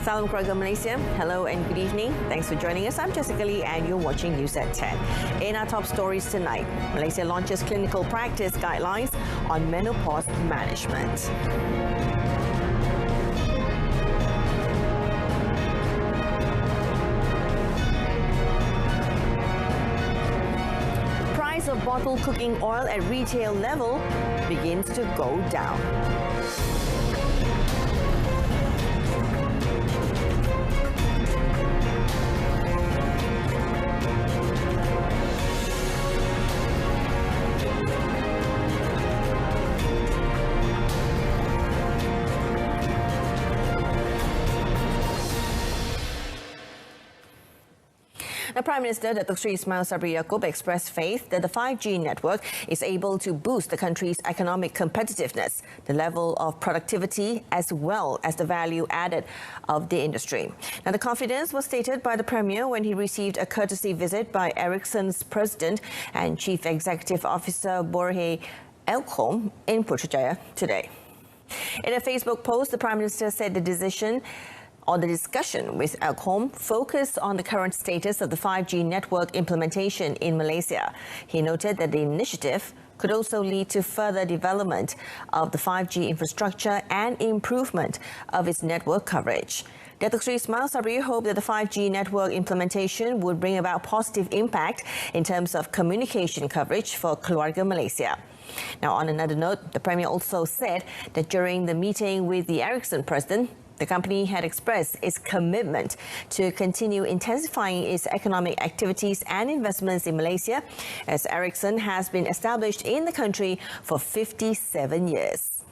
Salam keluarga Malaysia. Hello and good evening. Thanks for joining us. I'm Jessica Lee and you're watching News at 10. In our top stories tonight, Malaysia launches clinical practice guidelines on menopause management. Price of bottled cooking oil at retail level begins to go down. The Prime Minister, Datuk Seri Ismail Sabri Yaakob, expressed faith that the 5G network is able to boost the country's economic competitiveness, the level of productivity, as well as the value added of the industry. Now, the confidence was stated by the Premier when he received a courtesy visit by Ericsson's President and Chief Executive Officer Borhe Elkom in Putrajaya today. In a Facebook post, the Prime Minister said the discussion with Elkom focused on the current status of the 5G network implementation in Malaysia. He noted that the initiative could also lead to further development of the 5G infrastructure and improvement of its network coverage. Datuk Seri Ismail Sabri hoped that the 5G network implementation would bring about positive impact in terms of communication coverage for keluarga Malaysia. Now, on another note, the Premier also said that during the meeting with the Ericsson President, the company had expressed its commitment to continue intensifying its economic activities and investments in Malaysia, as Ericsson has been established in the country for 57 years.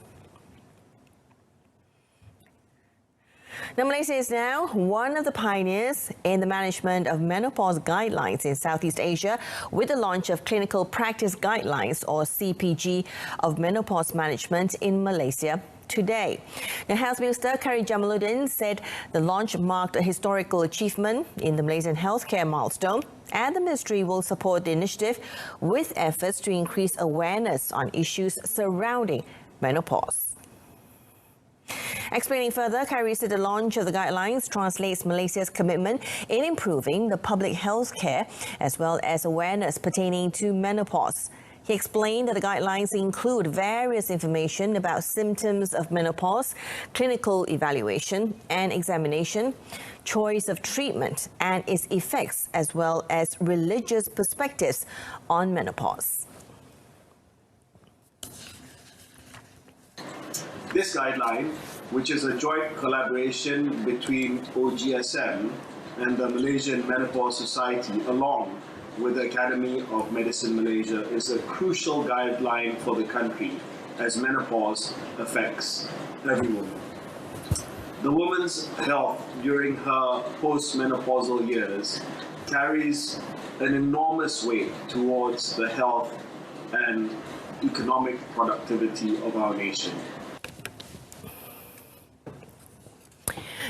Now, Malaysia is now one of the pioneers in the management of menopause guidelines in Southeast Asia with the launch of Clinical Practice Guidelines, or CPG, of menopause management in Malaysia today. Now, Health Minister Kari Jamaluddin said the launch marked a historical achievement in the Malaysian healthcare milestone, and the ministry will support the initiative with efforts to increase awareness on issues surrounding menopause. Explaining further, Kari said the launch of the guidelines translates Malaysia's commitment in improving the public health care as well as awareness pertaining to menopause. He explained that the guidelines include various information about symptoms of menopause, clinical evaluation and examination, choice of treatment and its effects, as well as religious perspectives on menopause. This guideline, which is a joint collaboration between OGSM and the Malaysian Menopause Society, along with the Academy of Medicine Malaysia, is a crucial guideline for the country as menopause affects every woman. The woman's health during her postmenopausal years carries an enormous weight towards the health and economic productivity of our nation.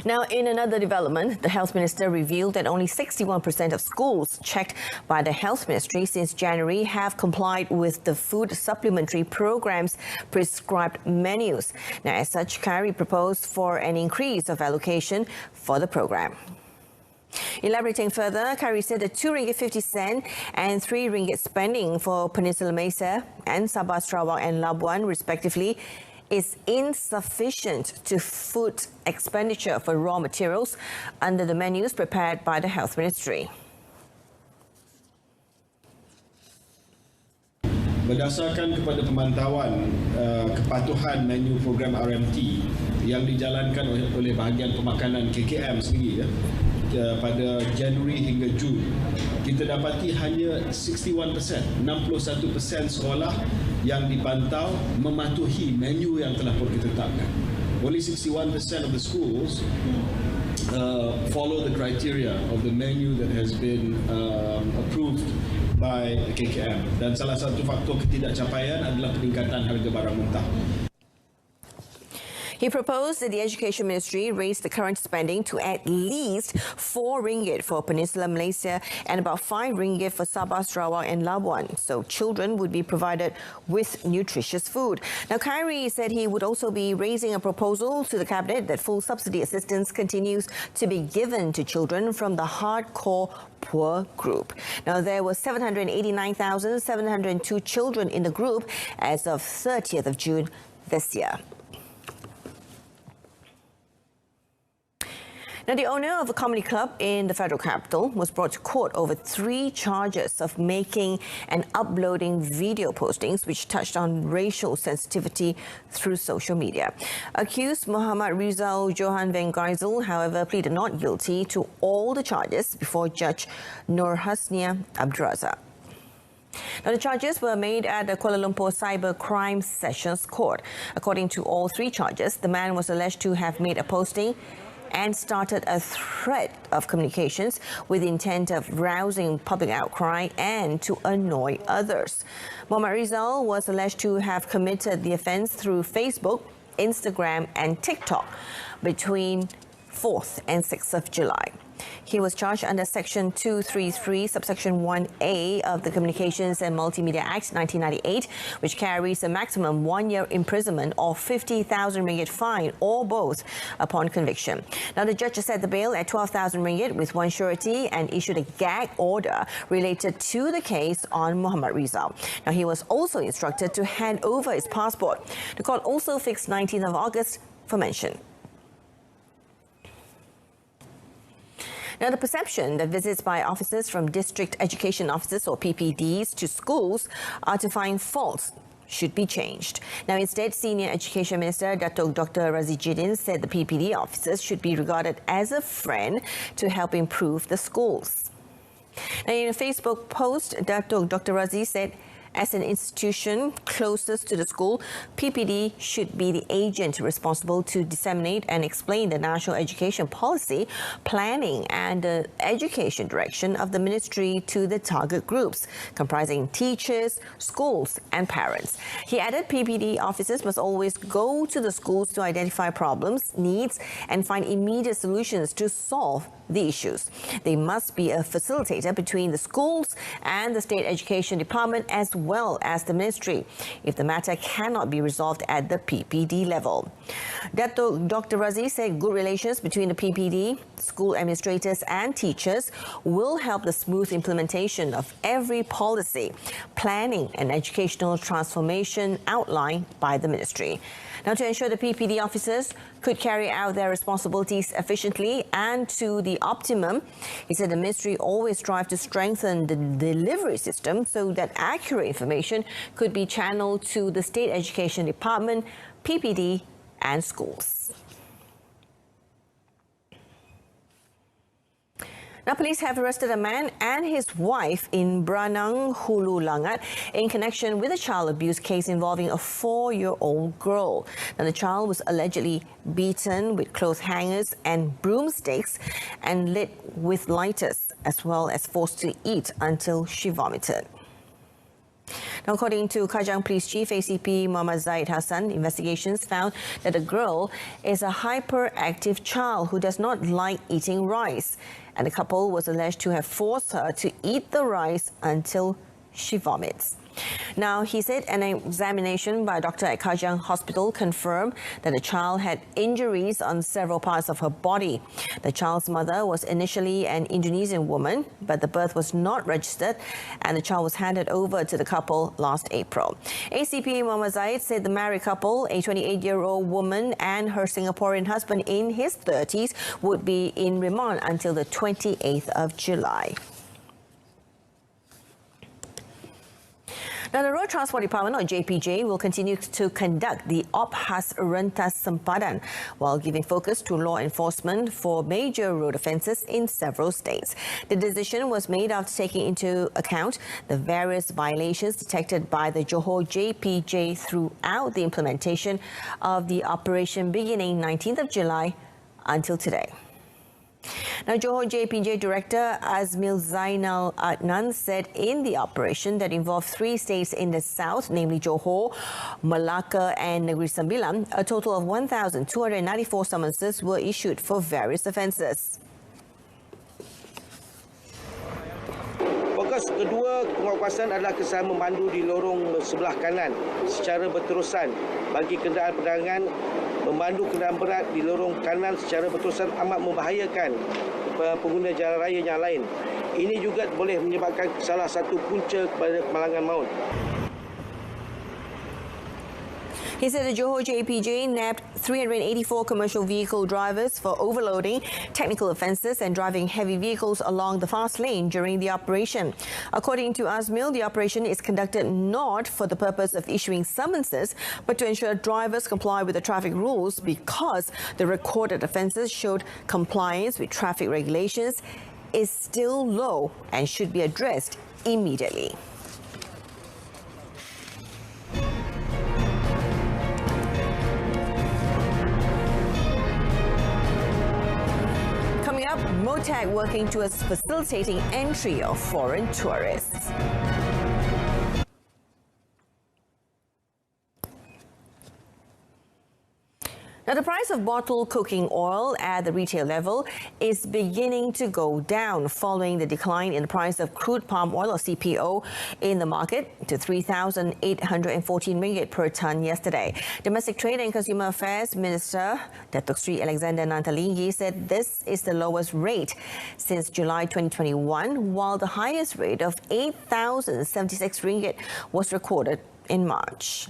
Now, in another development, the Health Minister revealed that only 61% of schools checked by the Health Ministry since January have complied with the food supplementary program's prescribed menus. Now, as such, Kari proposed for an increase of allocation for the program. Elaborating further, Kari said that RM2.50 and RM3 spending for Peninsula Malaysia and Sabah, Sarawak and Labuan, respectively, is insufficient to food expenditure for raw materials under the menus prepared by the Health Ministry. Berdasarkan kepada pemantauan kepatuhan menu program RMT yang dijalankan oleh bahagian pemakanan KKM sendiri pada Januari hingga Jun, kita dapati hanya 61% sekolah yang dipantau mematuhi menu yang telah pun ditetapkan. Only 61% of the schools follow the criteria of the menu that has been approved by KKM, dan salah satu faktor ketidakcapaian adalah peningkatan harga barang mentah. He proposed that the Education Ministry raise the current spending to at least 4 ringgit for Peninsular Malaysia and about 5 ringgit for Sabah, Sarawak and Labuan, so children would be provided with nutritious food. Now, Khairi said he would also be raising a proposal to the Cabinet that full subsidy assistance continues to be given to children from the hardcore poor group. Now, there were 789,702 children in the group as of 30th of June this year. Now, the owner of a comedy club in the Federal Capital was brought to court over 3 charges of making and uploading video postings which touched on racial sensitivity through social media. Accused Muhammad Rizal Johan Van Geisel, however, pleaded not guilty to all the charges before Judge Nur Hasnia Abdurazak. Now, the charges were made at the Kuala Lumpur Cyber Crime Sessions Court. According to all 3 charges, the man was alleged to have made a posting and started a thread of communications with the intent of rousing public outcry and to annoy others. Muhammad Rizal was alleged to have committed the offence through Facebook, Instagram and TikTok between 4th and 6th of July. He was charged under Section 233, subsection 1A of the Communications and Multimedia Act 1998, which carries a maximum 1-year imprisonment or 50,000 ringgit fine or both upon conviction. Now, the judge set the bail at 12,000 ringgit with 1 surety and issued a gag order related to the case on Muhammad Rizal. Now, he was also instructed to hand over his passport. The court also fixed 19th of August for mention. Now, the perception that visits by officers from District Education Officers or PPDs to schools are to find faults should be changed. Now, instead, Senior Education Minister Datuk Dr. Razi Jidin said the PPD officers should be regarded as a friend to help improve the schools. Now, in a Facebook post, Datuk Dr. Razi said, as an institution closest to the school, PPD should be the agent responsible to disseminate and explain the national education policy, planning and the education direction of the ministry to the target groups, comprising teachers, schools and parents. He added PPD officers must always go to the schools to identify problems, needs and find immediate solutions to solve the issues. They must be a facilitator between the schools and the State Education Department as well as the ministry if the matter cannot be resolved at the PPD level. Dr. Razi said good relations between the PPD, school administrators and teachers will help the smooth implementation of every policy, planning and educational transformation outlined by the ministry. Now, to ensure the PPD officers could carry out their responsibilities efficiently and to the optimum, he said the ministry always strive to strengthen the delivery system so that accurate information could be channeled to the State Education Department, PPD and schools. Now, police have arrested a man and his wife in Branang, Hulu Langat in connection with a child abuse case involving a 4-year-old girl. Now, the child was allegedly beaten with clothes hangers and broomsticks and lit with lighters, as well as forced to eat until she vomited. Now, according to Kajang Police Chief ACP Muhammad Zaid Hassan, investigations found that the girl is a hyperactive child who does not like eating rice, and the couple was alleged to have forced her to eat the rice until she vomits. Now, he said an examination by a doctor at Kajang Hospital confirmed that the child had injuries on several parts of her body. The child's mother was initially an Indonesian woman, but the birth was not registered and the child was handed over to the couple last April. ACP Muhammad Zaid said the married couple, a 28-year-old woman and her Singaporean husband in his 30s, would be in remand until the 28th of July. Now, the Road Transport Department, or JPJ, will continue to conduct the Ophas Rentas Sempadan while giving focus to law enforcement for major road offences in several states. The decision was made after taking into account the various violations detected by the Johor JPJ throughout the implementation of the operation beginning 19th of July until today. Now, Johor JPJ Director Azmil Zainal Adnan said in the operation that involved 3 states in the south, namely Johor, Malacca and Negeri Sembilan, a total of 1,294 summonses were issued for various offences. Fokus kedua penguatkuasaan adalah kesan memandu di lorong sebelah kanan secara berterusan bagi kenderaan perdagangan. Memandu kenderaan berat di lorong kanan secara berterusan amat membahayakan pengguna jalan raya yang lain. Ini juga boleh menyebabkan salah satu punca kepada kemalangan maut. He said the Johor JPJ nabbed 384 commercial vehicle drivers for overloading, technical offences and driving heavy vehicles along the fast lane during the operation. According to Azmil, the operation is conducted not for the purpose of issuing summonses, but to ensure drivers comply with the traffic rules because the recorded offences showed compliance with traffic regulations is still low and should be addressed immediately. Coming up, MOTAG working towards facilitating entry of foreign tourists. Now, the price of bottled cooking oil at the retail level is beginning to go down following the decline in the price of crude palm oil or CPO in the market to 3,814 ringgit per tonne yesterday. Domestic Trade and Consumer Affairs Minister Datuk Sri Alexander Nantalinggi said this is the lowest rate since July 2021, while the highest rate of 8,076 ringgit was recorded in March.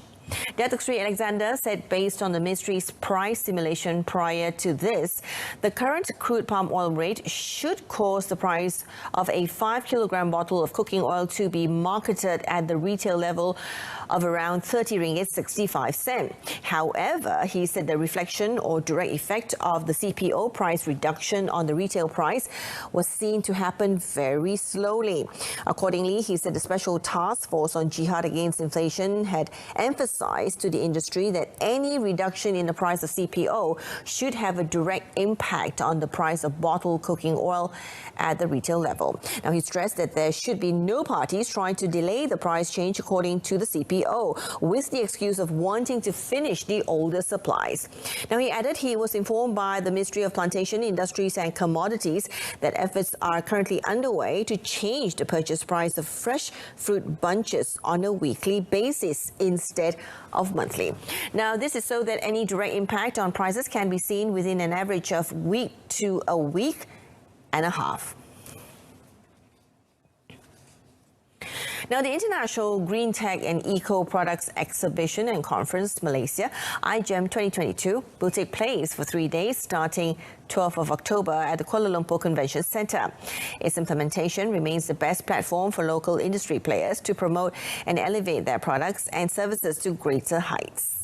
Datuk Sri Alexander said based on the ministry's price simulation prior to this, the current crude palm oil rate should cause the price of a 5-kilogram bottle of cooking oil to be marketed at the retail level of around 30 ringgit 65 cent. However, he said the reflection or direct effect of the CPO price reduction on the retail price was seen to happen very slowly. Accordingly, he said the Special Task Force on Jihad Against Inflation had emphasized to the industry that any reduction in the price of CPO should have a direct impact on the price of bottled cooking oil at the retail level. Now, he stressed that there should be no parties trying to delay the price change according to the CPO with the excuse of wanting to finish the older supplies. Now, he added he was informed by the Ministry of Plantation, Industries and Commodities that efforts are currently underway to change the purchase price of fresh fruit bunches on a weekly basis instead of monthly. Now, this is so that any direct impact on prices can be seen within an average of week to a week and a half. Now, the International Green Tech and Eco Products Exhibition and Conference Malaysia, IGEM 2022, will take place for 3 days starting 12th of October at the Kuala Lumpur Convention Centre. Its implementation remains the best platform for local industry players to promote and elevate their products and services to greater heights.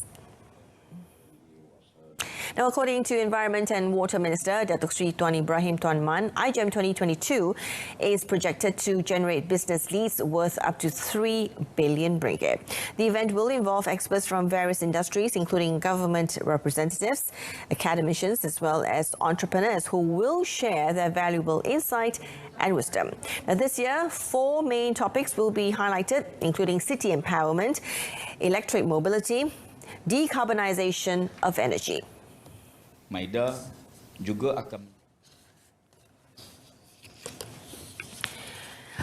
Now, according to Environment and Water Minister Datuk Sri Tuan Ibrahim Tuan Man, IGEM 2022 is projected to generate business leads worth up to 3 billion ringgit. The event will involve experts from various industries, including government representatives, academicians, as well as entrepreneurs who will share their valuable insight and wisdom. Now, this year, 4 main topics will be highlighted, including city empowerment, electric mobility, decarbonisation of energy. Maida juga akan.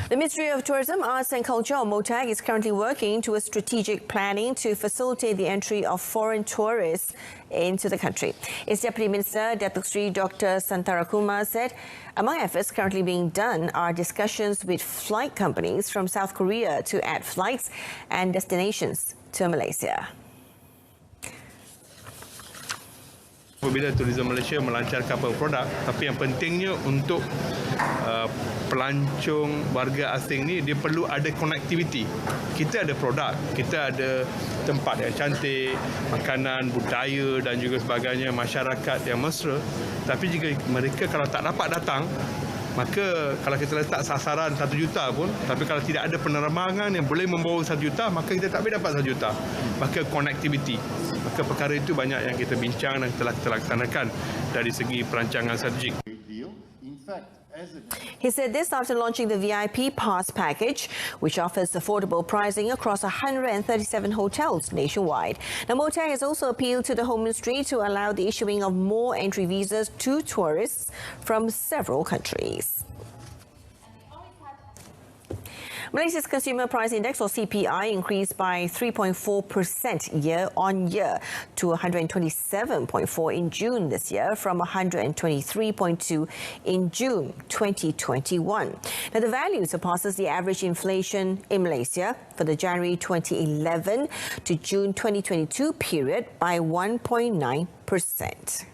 The Ministry of Tourism, Arts and Culture, or MOTAG, is currently working towards strategic planning to facilitate the entry of foreign tourists into the country. Its Deputy Minister, Datuk Sri Dr. Santara Kumar, said among efforts currently being done are discussions with flight companies from South Korea to add flights and destinations to Malaysia. Apabila Tourism Malaysia melancarkan produk, tapi yang pentingnya untuk pelancong warga asing ni, dia perlu ada connectivity. Kita ada produk, kita ada tempat yang cantik, makanan, budaya dan juga sebagainya, masyarakat yang mesra. Tapi jika mereka kalau tak dapat datang, maka kalau kita letak sasaran 1 juta pun, tapi kalau tidak ada penerbangan yang boleh membawa 1 juta, maka kita tak boleh dapat 1 juta. Maka connectivity. Maka perkara itu banyak yang kita bincang dan telah kita laksanakan dari segi perancangan strategik. He said this after launching the VIP Pass package, which offers affordable pricing across 137 hotels nationwide. Now, MOTAC has also appealed to the Home Ministry to allow the issuing of more entry visas to tourists from several countries. Malaysia's Consumer Price Index, or CPI, increased by 3.4% year-on-year to 127.4 in June this year from 123.2 in June 2021. Now, the value surpasses the average inflation in Malaysia for the January 2011 to June 2022 period by 1.9%.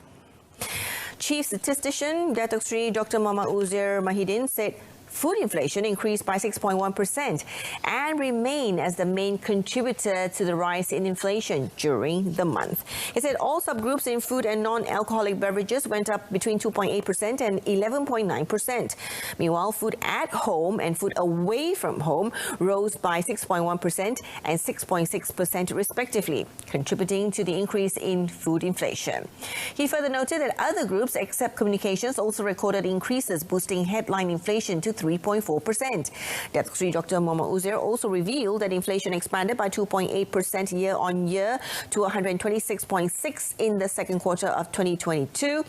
Chief Statistician Datuk Seri Dr. Muhammad Uzair Mahidin said food inflation increased by 6.1% and remained as the main contributor to the rise in inflation during the month. He said all subgroups in food and non-alcoholic beverages went up between 2.8% and 11.9%. Meanwhile, food at home and food away from home rose by 6.1% and 6.6% respectively, contributing to the increase in food inflation. He further noted that other groups except communications also recorded increases, boosting headline inflation to 3.4%. Datuk Seri Dr. Muhammad Uzair also revealed that inflation expanded by 2.8% year-on-year to 126.6 in the second quarter of 2022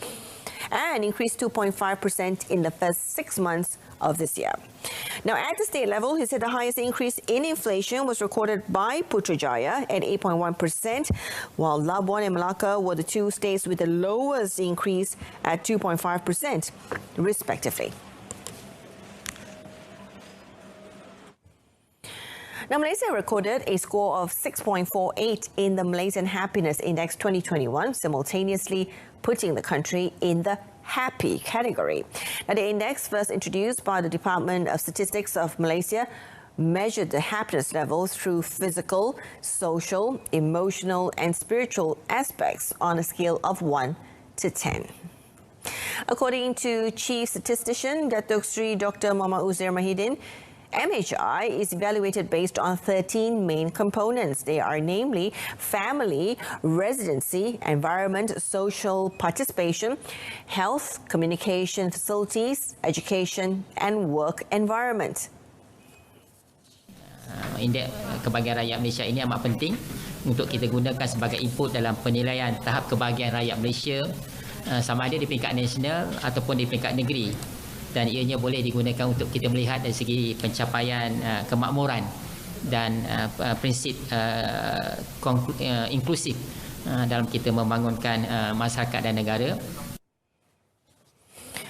and increased 2.5% in the first 6 months of this year. Now, at the state level, he said the highest increase in inflation was recorded by Putrajaya at 8.1%, while Labuan and Melaka were the two states with the lowest increase at 2.5%, respectively. Now, Malaysia recorded a score of 6.48 in the Malaysian Happiness Index 2021, simultaneously putting the country in the happy category. Now, the index, first introduced by the Department of Statistics of Malaysia, measured the happiness levels through physical, social, emotional and spiritual aspects on a scale of 1 to 10. According to Chief Statistician Datuk Seri Dr. Muhammad Uzair Mahidin, MHI is evaluated based on 13 main components. They are namely family, residency, environment, social participation, health, communication facilities, education and work environment. Indeks kebahagiaan rakyat Malaysia ini amat penting untuk kita gunakan sebagai input dalam penilaian tahap kebahagiaan rakyat Malaysia sama ada di peringkat nasional ataupun di peringkat negeri. Dan ianya boleh digunakan untuk kita melihat dari segi pencapaian kemakmuran dan prinsip inklusif dalam kita membangunkan masyarakat dan negara.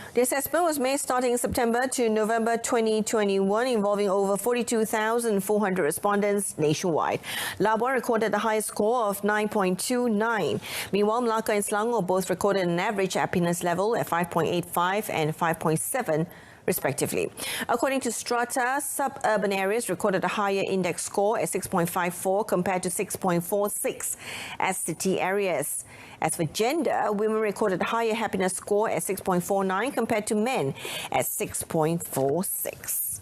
The assessment was made starting September to November 2021, involving over 42,400 respondents nationwide. Labuan recorded the highest score of 9.29. Meanwhile, Melaka and Selangor both recorded an average happiness level at 5.85 and 5.7, respectively. According to Strata, suburban areas recorded a higher index score at 6.54 compared to 6.46 as city areas. As for gender, women recorded a higher happiness score at 6.49 compared to men at 6.46.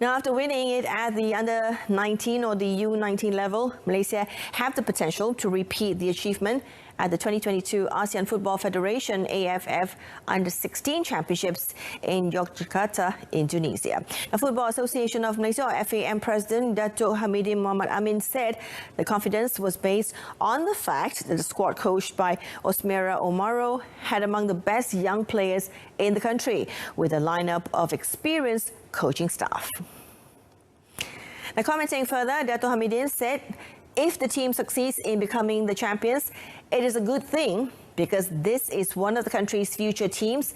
Now, after winning it at the under-19 or the U19 level, Malaysia have the potential to repeat the achievement at the 2022 ASEAN Football Federation AFF Under-16 Championships in Yogyakarta, Indonesia. The Football Association of Malaysia, or FAM President Datuk Hamidin Muhammad Amin, said the confidence was based on the fact that the squad coached by Osmera Omaro had among the best young players in the country, with a lineup of experienced coaching staff. Now, commenting further, Datuk Hamidin said if the team succeeds in becoming the champions, it is a good thing because this is one of the country's future teams,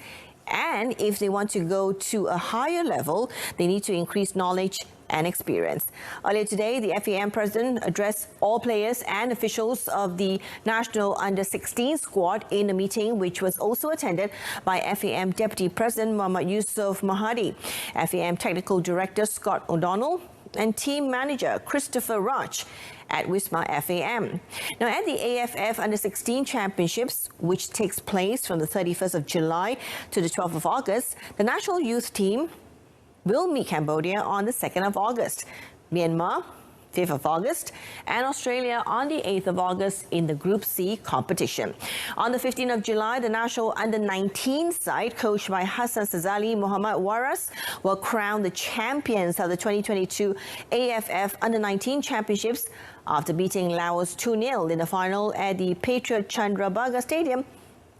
and if they want to go to a higher level, they need to increase knowledge and experience. Earlier today, the FAM president addressed all players and officials of the national under-16 squad in a meeting which was also attended by FAM Deputy President Muhammad Yusof Mahadi, FAM Technical Director Scott O'Donnell, and Team Manager Christopher Raj at Wisma FAM. Now, at the AFF Under-16 Championships, which takes place from the 31st of July to the 12th of August, the national youth team will meet Cambodia on the 2nd of August, Myanmar, 5th of August, and Australia on the 8th of August in the Group C competition. On the 15th of July, the national under-19 side, coached by Hassan Sazali Muhammad Waras, will crown the champions of the 2022 AFF Under-19 Championships after beating Laos 2-0 in the final at the Patriot Chandrabaga Stadium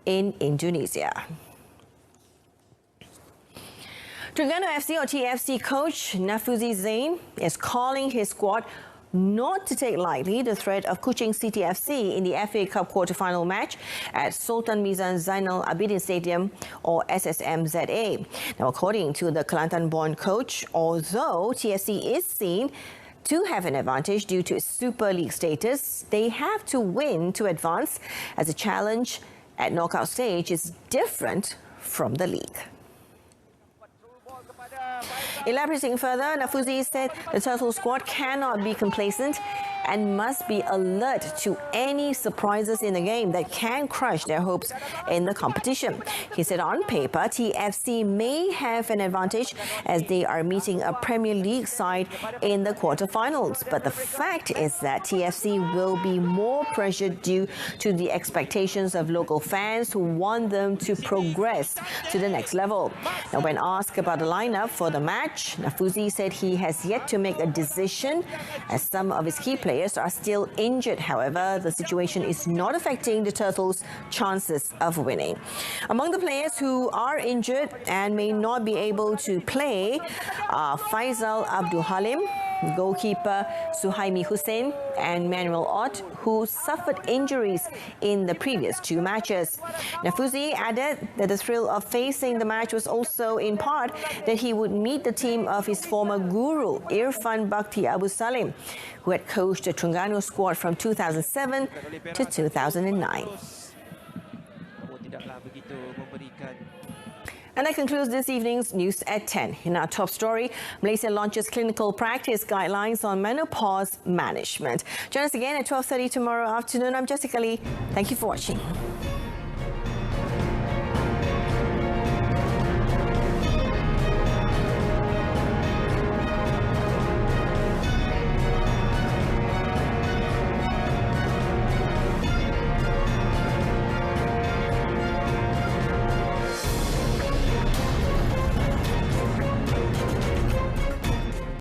in Indonesia. Terengganu FC or TFC coach Nafuzi Zain is calling his squad not to take lightly the threat of Kuching City FC in the FA Cup quarter-final match at Sultan Mizan Zainal Abidin Stadium or SSMZA. Now, according to the Kelantan-born coach, although TFC is seen to have an advantage due to its Super League status, they have to win to advance, as the challenge at knockout stage is different from the league. Elaborating further, Nafuzi said the Turtle squad cannot be complacent and must be alert to any surprises in the game that can crush their hopes in the competition. He said on paper, TFC may have an advantage as they are meeting a Premier League side in the quarterfinals. But the fact is that TFC will be more pressured due to the expectations of local fans who want them to progress to the next level. Now, when asked about the lineup for the match, Nafuzi said he has yet to make a decision as some of his key players are still injured. However, the situation is not affecting the Turtles' chances of winning. Among the players who are injured and may not be able to play are Faisal Abdul Halim, goalkeeper Suhaimi Hussein and Manuel Ott, who suffered injuries in the previous two matches. Nafuzi added that the thrill of facing the match was also in part that he would meet the team of his former guru, Irfan Bakti Abu Salim, who had coached the Terengganu squad from 2007 to 2009. And that concludes this evening's news at 10. In our top story, Malaysia launches clinical practice guidelines on menopause management. Join us again at 12:30 tomorrow afternoon. I'm Jessica Lee. Thank you for watching.